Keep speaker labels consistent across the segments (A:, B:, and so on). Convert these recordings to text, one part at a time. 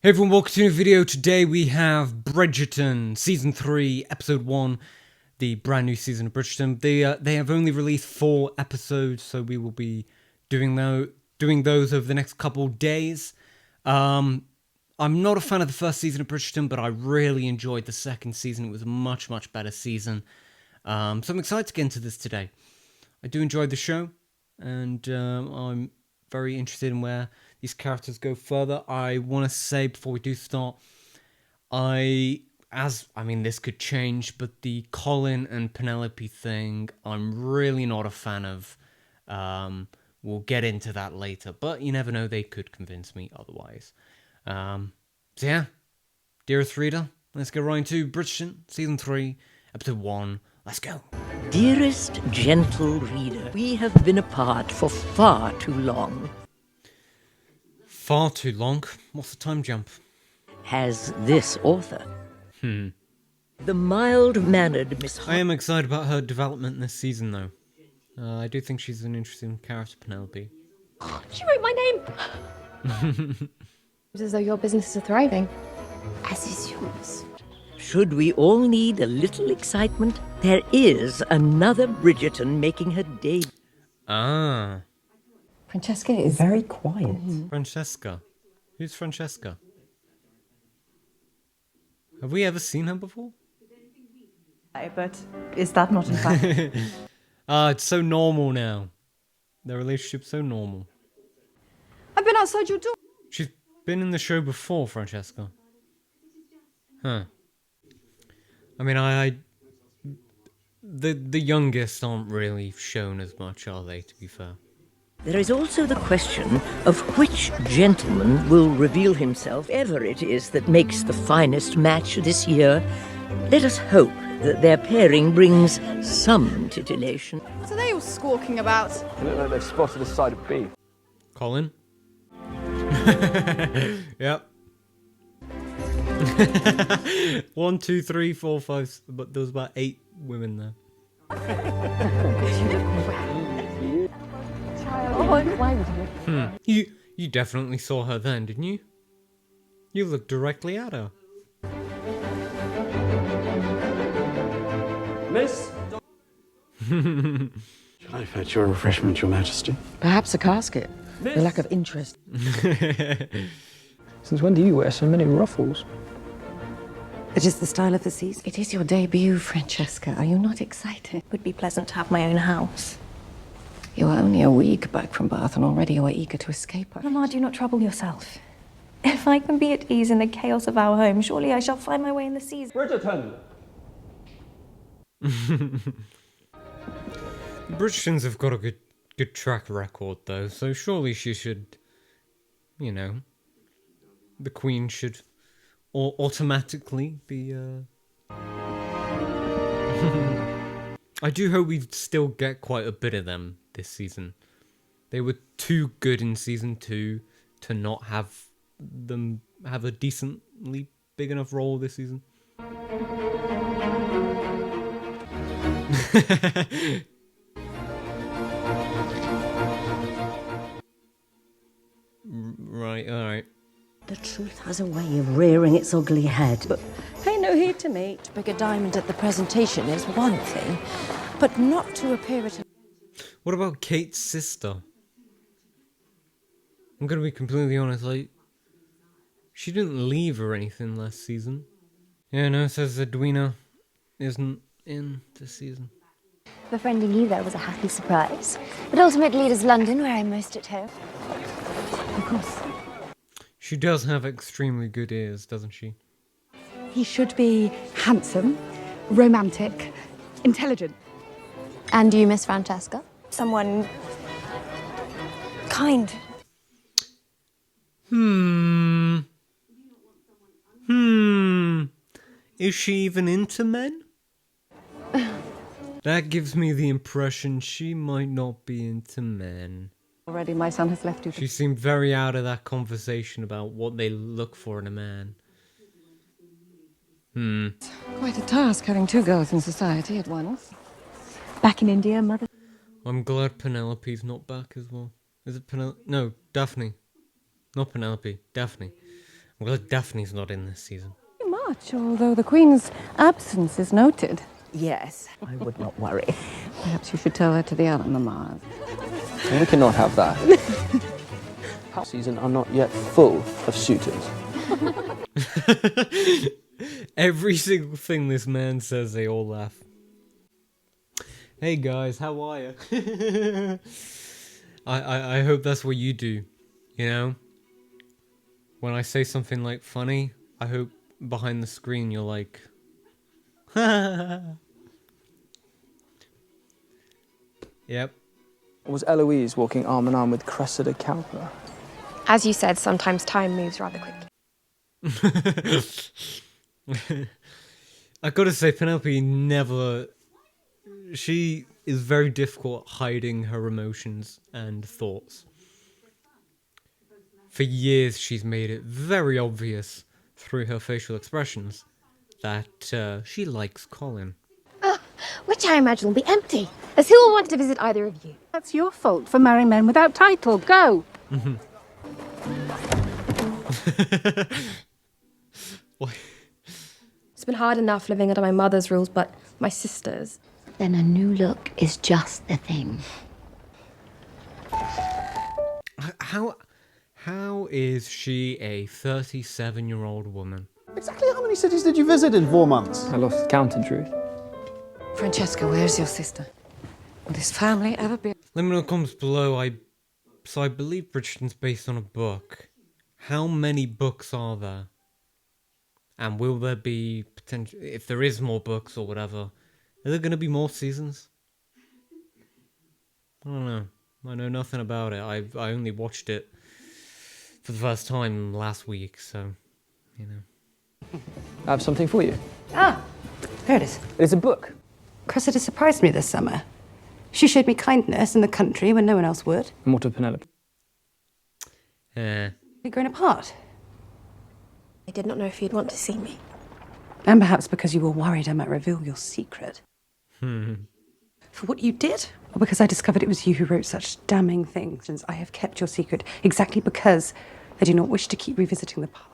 A: Hey everyone, welcome to a new video. Today we have Bridgerton Season 3, Episode 1, the brand new season of Bridgerton. They have only released 4 episodes, so we will be doing those over the next couple days. I'm not a fan of the first season of Bridgerton, but I really enjoyed the second season. It was a much, much better season. So I'm excited to get into this today. I do enjoy the show, and I'm very interested in where these characters go further. I want to say before we do start, this could change, but the Colin and Penelope thing, I'm really not a fan of. We'll get into that later, but you never know, they could convince me otherwise. So yeah, dearest reader, let's get right into Bridgerton, Season 3, Episode 1. Let's go.
B: Dearest gentle reader, we have been apart for far too long.
A: Far too long? What's the time jump?
B: Has this author. The mild-mannered Miss
A: I am excited about her development in this season, though. I do think she's an interesting character, Penelope.
C: She wrote my name! It's as though your businesses are thriving. As is yours.
B: Should we all need a little excitement, there is another Bridgerton making her debut.
A: Ah.
C: Francesca is
D: Very quiet.
A: Francesca. Who's Francesca? Have we ever seen her before?
D: But is that not in fact?
A: It's so normal now. Their relationship's so normal.
C: I've been outside your door.
A: She's been in the show before, Francesca. Huh. I mean, the youngest aren't really shown as much, are they, to be fair?
B: There is also the question of which gentleman will reveal himself, whatever it is that makes the finest match this year. Let us hope that their pairing brings some titillation.
C: What are they all squawking about?
E: They look like they've spotted a side of beef.
A: Colin? Yep. 1, 2, 3, 4, 5, but there was about 8 women there. You definitely saw her then, didn't you? You looked directly at her.
E: Miss? Shall I fetch your refreshment, Your Majesty?
F: Perhaps a casket. The lack of interest.
D: Since when do you wear so many ruffles?
F: It is the style of the season.
C: It is your debut, Francesca. Are you not excited?
G: Would be pleasant to have my own house.
C: You are only a week back from Bath and already you are eager to escape her.
G: Mamma, do not trouble yourself. If I can be at ease in the chaos of our home, surely I shall find my way in the seas.
E: Bridgerton!
A: Bridgertons have got a good track record, though, so surely she should, you know, the Queen should automatically be, I do hope we still get quite a bit of them this season. They were too good in Season 2 to not have them have a decently big enough role this season. Right, alright.
H: The truth has a way of rearing its ugly head. But
G: Pay no heed to me.
C: To pick a diamond at the presentation is one thing, but not to appear at a...
A: What about Kate's sister? I'm gonna be completely honest, like, she didn't leave or anything last season. Yeah, no, it says Edwina isn't in this season.
G: Befriending you, though, was a happy surprise. But ultimately, it is London where I'm most at home.
H: of course,
A: She does have extremely good ears, doesn't she?
I: He should be handsome, romantic, intelligent.
C: And you, Miss Francesca?
G: Someone kind.
A: Is she even into men? That gives me the impression she might not be into men.
I: Already my son has left you.
A: She seemed very out of that conversation about what they look for in a man.
I: Quite a task having 2 girls in society at once.
G: Back in India, mother.
A: I'm glad Penelope's not back as well. Is it Penelope? No, Daphne. Not Penelope, Daphne. Well, Daphne's not in this season.
I: Too much, although the Queen's absence is noted.
B: Yes, I would not worry.
I: Perhaps you should tell that to the other mamas.
J: We cannot have that. Season are not yet full of suitors.
A: Every single thing this man says, they all laugh. Hey guys, how are you? I hope that's what you do, you know? When I say something like funny, I hope behind the screen you're like... Yep.
J: Was Eloise walking arm in arm with Cressida Cowper?
C: As you said, sometimes time moves rather quickly.
A: I gotta say, Penelope never... She is very difficult at hiding her emotions and thoughts. For years, she's made it very obvious through her facial expressions that she likes Colin.
C: Which I imagine will be empty, as who will want to visit either of you?
I: That's your fault for marrying men without title. Go!
A: What?
C: It's been hard enough living under my mother's rules, but my sister's.
H: Then a new look is just the thing.
A: How is she a 37-year-old woman?
E: Exactly how many cities did you visit in 4 months?
J: I lost count in truth.
I: Francesca, where's your sister? Will this family ever be...
A: Let me know in the comments below. I believe Bridgerton's based on a book. How many books are there? And will there be potential... If there is more books or whatever, are there going to be more seasons? I don't know. I know nothing about it. I only watched it for the first time last week, so, you know.
J: I have something for you.
F: Ah, there it is.
J: It is a book.
F: Cressida surprised me this summer. She showed me kindness in the country when no one else would.
J: And what of Penelope?
F: They'd grown apart.
C: I did not know if you'd want to see me.
F: And perhaps because you were worried I might reveal your secret. For what you did? Or because I discovered it was you who wrote such damning things, since I have kept your secret exactly because I do not wish to keep revisiting the past.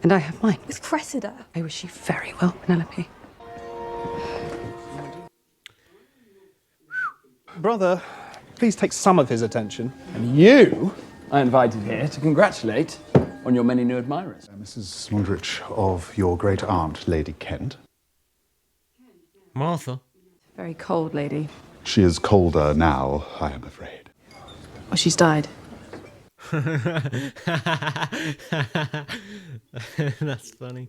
F: And I have mine.
C: With Cressida.
F: I wish you very well, Penelope.
E: Brother, please take some of his attention.
K: And you are invited here to congratulate on your many new admirers.
L: Mrs. Mondrich of your great aunt, Lady Kent.
A: Martha?
F: Very cold lady.
L: She is colder now, I am afraid.
F: Oh, she's died.
A: That's funny.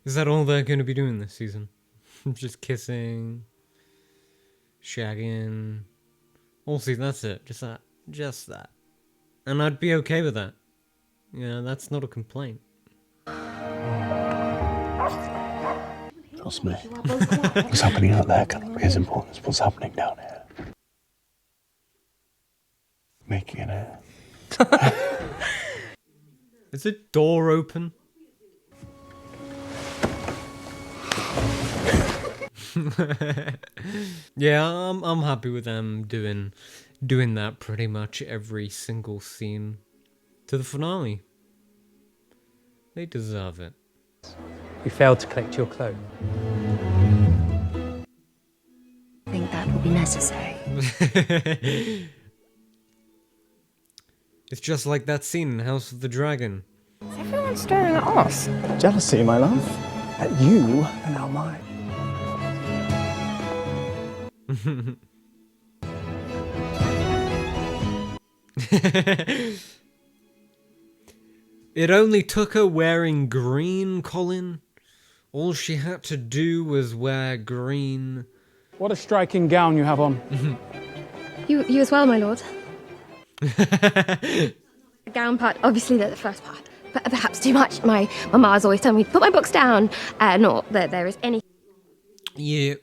A: Is that all they're going to be doing this season? Just kissing, shagging. All season, that's it. Just that. Just that. And I'd be okay with that. You know, that's not a complaint.
E: Trust me. What's happening out there can't be as important as what's happening down here. Making an air.
A: Is the door open? Yeah, I'm happy with them doing that pretty much every single scene to the finale. They deserve it.
J: We failed to collect your clone.
H: I think that will be necessary.
A: It's just like that scene in House of the Dragon.
I: Is everyone staring at us?
E: Jealousy, my love. That you are now mine.
A: It only took her wearing green, Colin. All she had to do was wear green.
J: What a striking gown you have on.
C: You as well, my lord. The gown part, obviously the first part, but perhaps too much. My mama's always telling me to put my books down, not that there is any...
A: Yeah,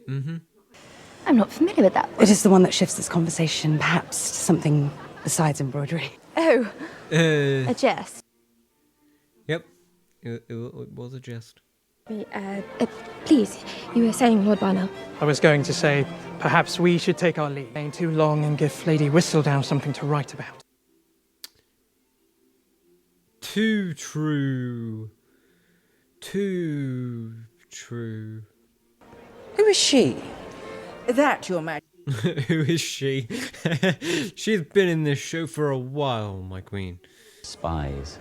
C: I'm not familiar with that.
F: It is the one that shifts this conversation, perhaps to something besides embroidery.
C: Oh, a jest.
A: Yep, it was a jest.
C: Please, you were saying, Lord Barnell.
M: I was going to say, perhaps we should take our leave. Staying too long and give Lady Whistledown something to write about.
A: Too true. Too true.
I: Who is she? That, Your Majesty.
A: Who is she? She's been in this show for a while, my queen.
E: Spies.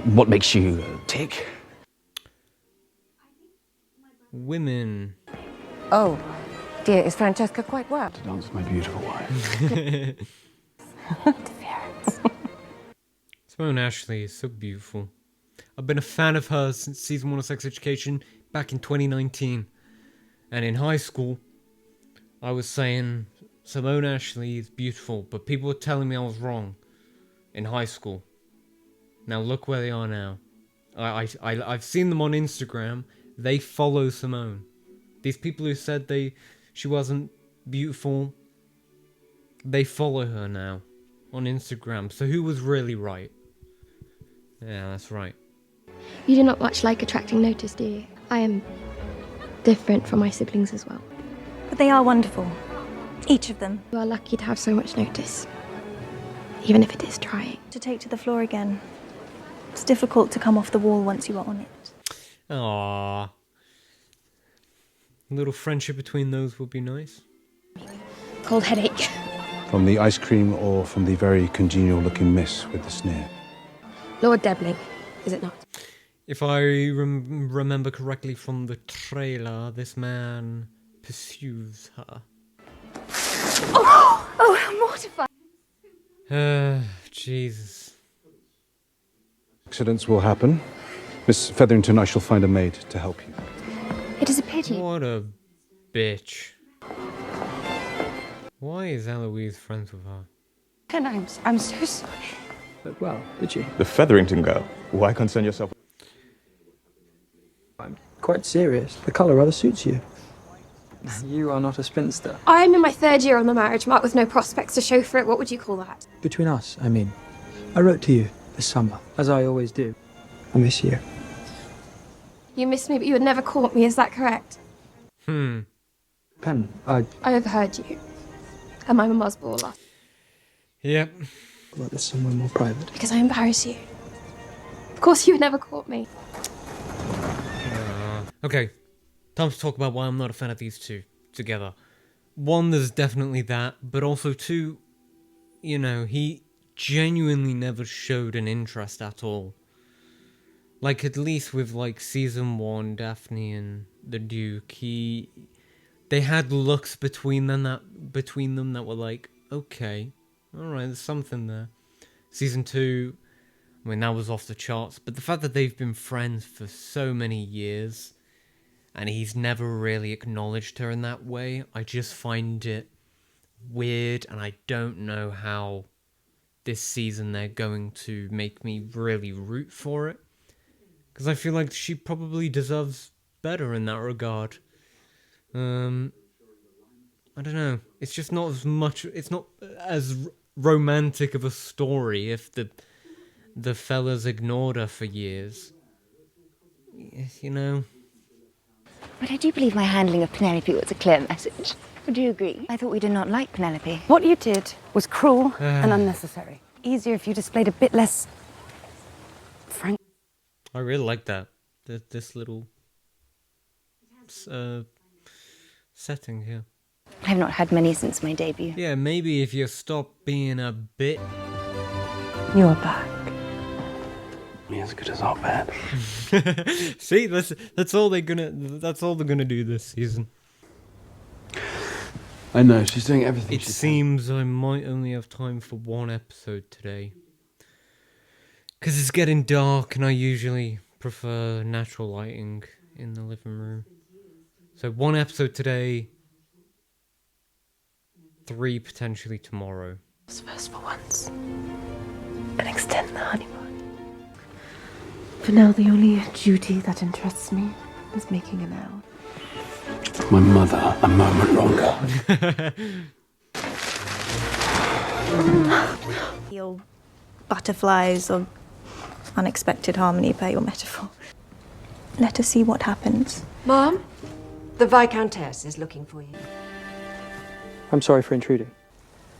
E: What makes you tick?
A: Women.
I: Oh, dear, is Francesca quite well?
E: To dance with my beautiful wife.
A: Simone Ashley is so beautiful. I've been a fan of her since season 1 of Sex Education back in 2019. And in high school, I was saying Simone Ashley is beautiful, but people were telling me I was wrong in high school. Now look where they are now. I've seen them on Instagram. They follow Simone. These people who said she wasn't beautiful, they follow her now on Instagram. So who was really right? Yeah, that's right.
C: You do not much like attracting notice, do you? I am different from my siblings as well.
G: But they are wonderful. Each of them.
C: You are lucky to have so much notice. Even if it is trying.
G: To take to the floor again. It's difficult to come off the wall once you are on it.
A: Aww. A little friendship between those would be nice.
C: Cold headache.
L: From the ice cream or from the very congenial looking miss with the sneer?
C: Lord Debling, is it not?
A: If I remember correctly from the trailer, this man pursues her.
C: Oh, how mortified.
A: Jesus.
L: Accidents will happen. Miss Featherington, I shall find a maid to help you.
C: It is a pity.
A: What a bitch. Why is Eloise friends with her?
F: And I'm so sorry.
K: But well, did you?
N: The Featherington girl. Why concern yourself?
K: I'm quite serious. The colour rather suits you. You are not a spinster.
C: I am in my 3rd year on the marriage mark with no prospects to show for it. What would you call that?
K: Between us, I mean. I wrote to you this summer, as I always do. I miss you.
C: You missed me, but you had never caught me. Is that correct?
K: Pen,
C: I overheard you. And my mama's baller.
A: Yep.
K: Like there's somewhere more private.
C: Because I embarrass you. Of course you had never caught me.
A: Okay, time to talk about why I'm not a fan of these two together. One, there's definitely that, but also two, you know, he genuinely never showed an interest at all. Like, at least with, like, season 1, Daphne and the Duke, they had looks between them that were like, okay, alright, there's something there. Season 2, I mean, that was off the charts, but the fact that they've been friends for so many years, and he's never really acknowledged her in that way, I just find it weird, and I don't know how this season they're going to make me really root for it. Because I feel like she probably deserves better in that regard. I don't know. It's just not as much. It's not as romantic of a story if the fellas ignored her for years. You know.
O: But I do believe my handling of Penelope was a clear message. Would you agree? I thought we did not like Penelope.
F: What you did was cruel and unnecessary. Easier if you displayed a bit less frank.
A: I really like that. This little setting here.
O: I have not had many since my debut.
A: Yeah, maybe if you stop being a bit.
F: You're back.
E: Me as good as our bad.
A: See, that's all they're gonna do this season.
J: I know, she's doing everything
A: It seems I might only have time for one episode today. Because it's getting dark and I usually prefer natural lighting in the living room. So 1 episode today, 3 potentially tomorrow.
F: First for once. And extend the honeymoon. For now, the only duty that interests me is making an owl.
E: My mother, a moment longer.
G: Your butterflies or unexpected harmony per your metaphor. let us see what happens.
I: Mom, the Viscountess is looking for you.
J: I'm sorry for intruding.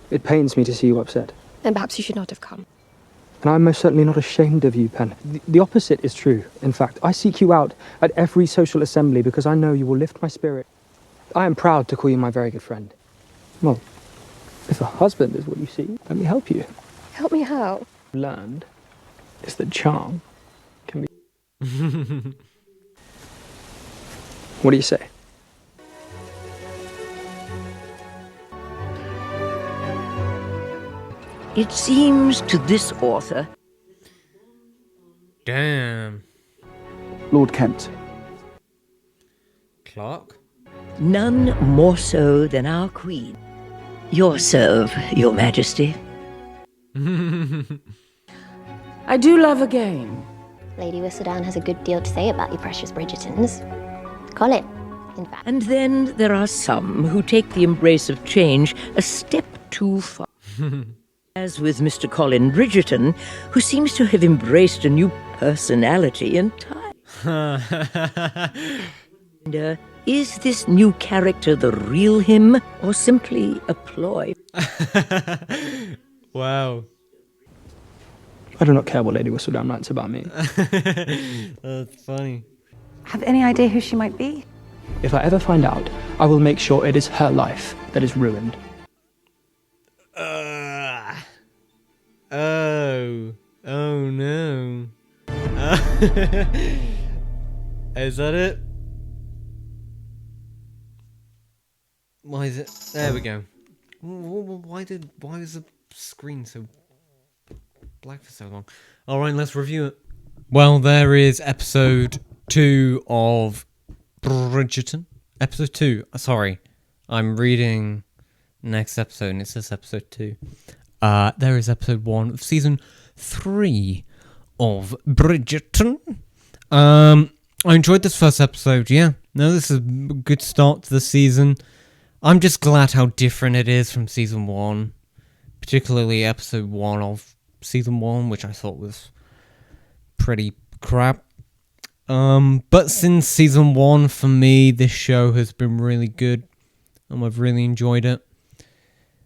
J: It pains me to see you upset.
C: Then perhaps you should not have come.
J: And I'm most certainly not ashamed of you, Pen. The opposite is true. In fact, I seek you out at every social assembly because I know you will lift my spirit. I am proud to call you my very good friend. Well, if a husband is what you see, let me help you.
C: Help me out.
J: Learned is that charm can be... What do you say?
B: It seems to this author...
A: Damn.
K: Lord Kent.
A: Clark?
B: None more so than our queen. Your serve, your majesty.
I: I do love a game.
C: Lady Whistledown has a good deal to say about you precious Bridgertons. Colin, in fact.
B: And then there are some who take the embrace of change a step too far. As with Mr. Colin Bridgerton, who seems to have embraced a new personality entirely. And, is this new character the real him, or simply a ploy?
A: Wow.
J: I do not care what Lady Whistledown writes about me.
A: That's funny.
F: Have any idea who she might be?
J: If I ever find out, I will make sure it is her life that is ruined.
A: Oh no. Is that it? Why is it? There we go. Why was the screen so black for so long? Alright, let's review it. Well, there is episode 2 of Bridgerton. Episode 2. Sorry. I'm reading next episode and it says episode 2. There is episode 1 of season 3 of Bridgerton. I enjoyed this first episode, yeah. No, this is a good start to the season. I'm just glad how different it is from season 1. Particularly episode 1 of season 1, which I thought was pretty crap. But since season 1, for me, this show has been really good. And I've really enjoyed it.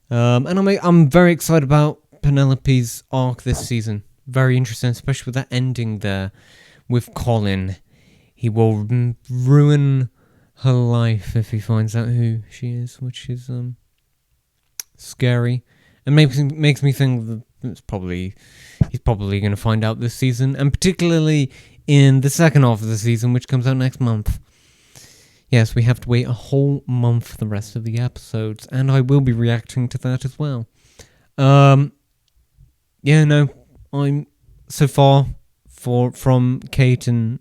A: And I'm very excited about Penelope's arc this season. Very interesting, especially with that ending there with Colin. He will ruin her life if he finds out who she is, which is scary. And makes me think that he's probably going to find out this season, and particularly in the second half of the season, which comes out next month. Yes, we have to wait a whole month for the rest of the episodes, and I will be reacting to that as well. Yeah, no, I'm so far from Kate and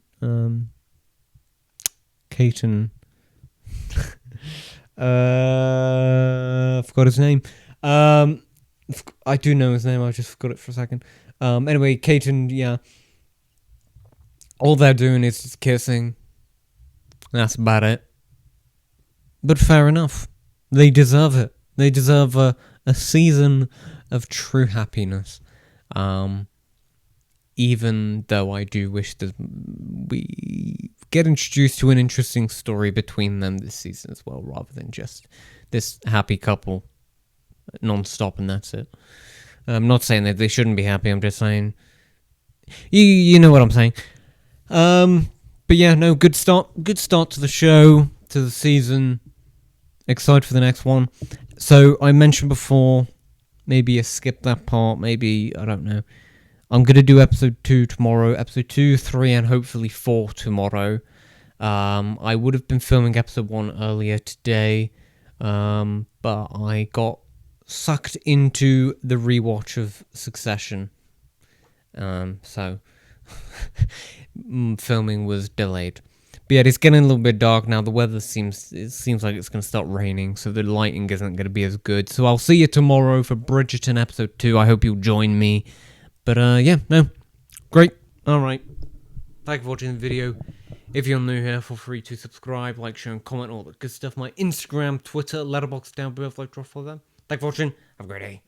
A: I forgot his name. I do know his name, I just forgot it for a second. Anyway, Kate and, yeah, all they're doing is just kissing. That's about it. But fair enough. They deserve it. They deserve a season of true happiness. Even though I do wish that we get introduced to an interesting story between them this season as well, rather than just this happy couple non-stop and that's it. I'm not saying that they shouldn't be happy, I'm just saying... You know what I'm saying. But yeah, no, good start to the show, to the season. Excited for the next one. So, I mentioned before, maybe I skipped that part, maybe, I don't know. I'm going to do episode 2 tomorrow, episode 2, 3, and hopefully 4 tomorrow. I would have been filming episode 1 earlier today, but I got sucked into the rewatch of Succession. So, filming was delayed. But yeah, it's getting a little bit dark now. The weather seems like it's going to start raining, so the lighting isn't going to be as good. So I'll see you tomorrow for Bridgerton episode 2. I hope you'll join me. But yeah, no, great. Alright, thank you for watching the video. If you're new here, feel free to subscribe, like, share, and comment, all that good stuff. My Instagram, Twitter, Letterboxd down below if you'd like to follow them. Thank you for watching, have a great day.